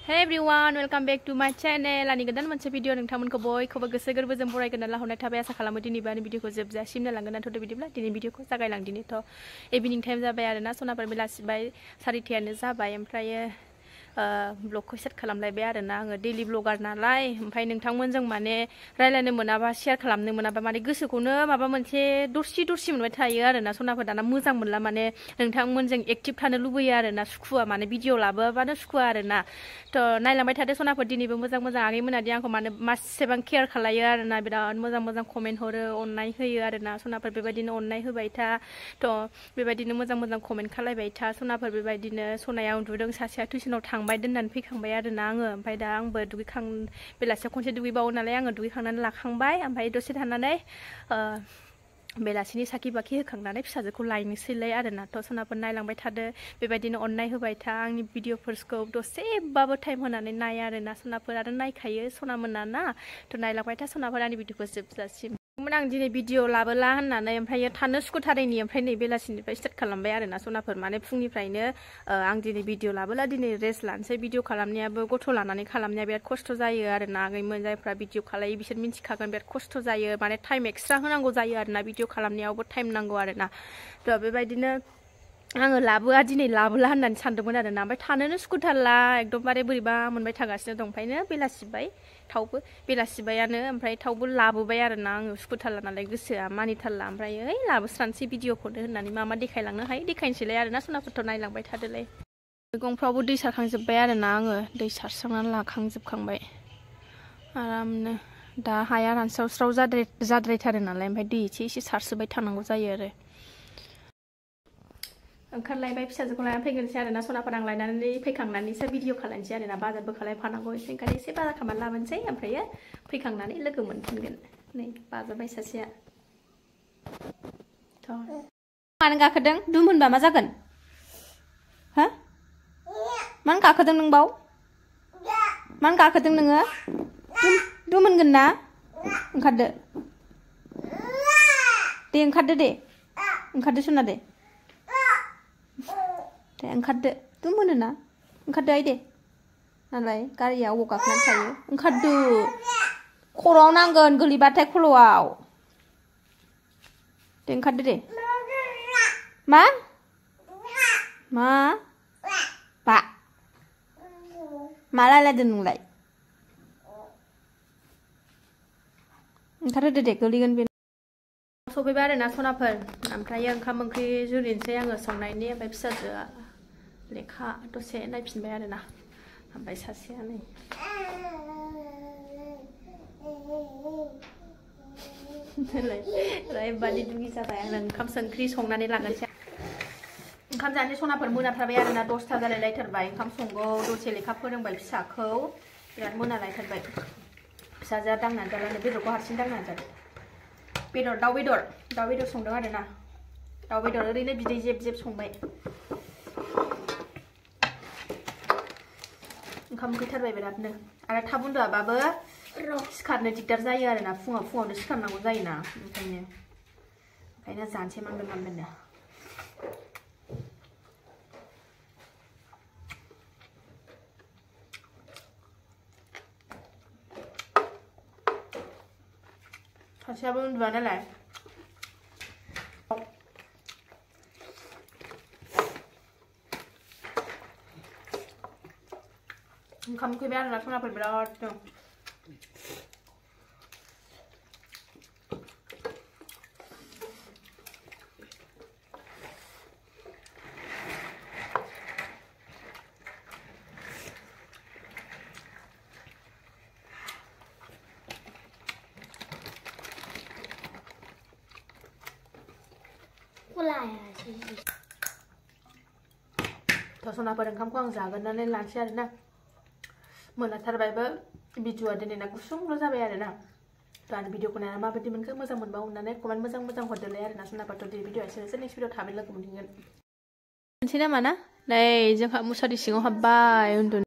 Hey everyone, welcome back to my channel. Ani godan moनसे video नोंथांमोनखौ बयखौबो गोसो गोरबोजों बरायगोन होनना लाहरनाय थाबाय आसा खालामो दिनै बानि भिडिअखौ जोबजासिम नायलांगोन थ' बिदिब्ला दिनै भिडिअखौ जागायलांदिनि थ' इभिनिं टाइम जाबाय आरोना सनाफोर बेलासिबाय 4:30 जाबाय ओमफ्रायो ब्लगखौ सेट खालामलायबाय आरोना आङो डेलि ब्लगार नालाय ओमफ्राय नोंथांमोनजों माने रायलायनो मोनाबा शेयार खालामनो मोनाबा माने गोसोखौनो माबा मोनसे दरसि मोनबाय थायो आरोना सनाफोर दाना मोजां मोनला माने नोंथांमोनजों एक्टिभ थानो लुबैयो आरोना सुखुवा माने भिडिअ लाबोबानो सुखुवा आरोना थ' नायलांबाय थादो सनाफोर दिनैबो मोजां आगै मोनादि आंखौ माने मासेबां केयार खालायो आरोना बिराद मोजां कमेन्ट हरो अननाय होयो आरोना सनाफोर बेबायदिनो अननाय होबाय था थ' बेबायदिनो मोजां कमेन्ट खालायबाय था सनाफोर बेबायदिनो सनाया उन्दुदों सासेया टिउसनाव थांबाय दोननानै फैखांबाय आरोना आङो ओमफ्राय दा आंबो बेलासियाव खनसे दुगैबावो नालाय आङो दुगैखांनानै लाखांबाय ओमफ्राय दसे थानानै बेलासिनि साखि बाखि होखांनानै फिसाजोखौ लायनोसैलाय आरोना थ' सनाफोर नायलांबाय थादो बेबायदिनो अननाय होबाय था आंनि भिडिअफोरखौ दसेबाबो टाइम होनानै नाय आरोना सनाफोर आरो नायखायो सनामोना ना थ' नायलांबाय था सनाफोर आंनि भिडिअखौ जोबजासिम आं दिनै भिडिअ लाबोला होननानै ओमफ्राय थानो सुखुथारैनि ओमफ्राय नै बेलासिनिफ्राय स्टार्ट खालामबाय आरोना सनाफोर माने फुंनिफ्रायनो आं दिनै भिडिअ लाबोला दिनै रेस्ट लानोसै भिडिअ खालामनायाबो गथ' लानानै खालामनाया बिराद खस्थ' जायो आरोना आगैमोन जायफ्रा भिडिअ खालायो बिसोर मिन्थिखागोन बिराद खस्थ' जायो माने टाइम एक्सट्रा होनांगौ जायो आरोना भिडिअ खालामनायावबो टाइम नांगौ आरोना थ' बेबायदिनो आङो दिनै लाबोला होननानै सानदोंमोन आरोना ओमफ्राय थानोनो सुखुथारला एकदमबारे बोरैबा मोनबाय थागासिनो दं ओंखायनो बेलासिबाय थावबो बेलासिबायानो ओमफ्राय थावबो लाबोबाय आरोना आङो सुखुथारला नालाय गोसोआ मानिथारला ओमफ्राय लाबोस्रानोसै भिडिअखौनो होननानै मा देखायलांनो हायो देखायनोसैलाय आरोना सनाफोरथ' नायलांबाय थादोलाय मैगंफ्रावबो दै सारखांजोब्बाय आरोना आङो दै सारस्रांनानै लाखांजोबखांबाय आरामनो दा हाया रानस्राव जाद्रायथारो नालाय ओमफ्राय दै एसे सारसोबाय थानांगौ जायो आरो ओंखारलायबाय फिसाजोखौ लानानै फैग्रोनोसै आरोना सनाफोर आं लायनानै फैखांनानैसो भिडिअ खालामनोसै आरोना बाजारबो खालामफानांगौ ओंखायनो एसे बाजार खालामनानै लाबोनोसै ओमफ्रायो फैखांनानै लोगो मोनफिनगोन नै बाजारबाय सासेया थ' मानो गाखोदों दुम होनबा मा जागोन हो मानो गाखोदों नों बाव मानो गाखोदों नोङो दुम होनगोन ना ओंखारदो दे ओंखारदो सना दे ओंखारदो दुम होनो ना ओंखारदो आइ दे नालाय गारिया अबाव गाखोनानै थायो ओंखारदो खर'आव नांगोन गोलैबाथाय खर'आव दे ओंखारदो दे मा रायलायदों नोंलाय ओंखारहोदो दे गोलैगोन बे सफैबाय आरोना सनाफोर ओमफ्राय ओंखाम ओंख्रि जुरिनोसै आङो संनायनि ओमफ्राय फिसाजोआ लेखा दसे नायफिनबाय आरोना ओमफ्राय सासेया नै ओरैबादि दुगि जाबाय आं ओंखाम ओंख्रि संनानै लानोसै ओंखाम जानो सनाफोर मोनाथारबाय आरोना 10ता जालायलायथारबाय ओंखाम संगौ दसे लेखा फोरोंबाय फिसाखौ बिराद मोनालायथारबाय फिसाजोआ दांनानै जालानो बेदरखौ हारसिं दांनानै जादों दाउ बेदर संदों आरोना दाउ बेदर ओरैनो बिदै जेब संबाय ओंखाम उखैथारबाय बिरादनो आरो थाब उन्दुआबाबो सिखारनो दिगदार जायो आरोना फुङावनो सिखारनांगौ जायोना ओंखायनो जानोसै मानगोन सासेयाबो उन्दुआ नालाय ओंखाम उखैबाय आरोना सनाफोर बिरादनो थ' सनाफोर ओंखामखौ आं जागोननानै लानोसै आरोना मोनाथारबायबो भिडिअआ दिनैना गुसुंल' जाबाय आरोना थ' आं भिडिअखौ नायना माबायदि मोनखो मोजां मोनबा अननानै कमेन्ट मोजां हरदोलाय आरोना सनाफोर दिनै भिडिअआ एसेनोसै नेक्स्ट भिडिअ थाबै लोगो मोनफिनगोन मोनसै नामा ना नै जोंहा मुसारि सिङाव हाबबाय उन्दुनो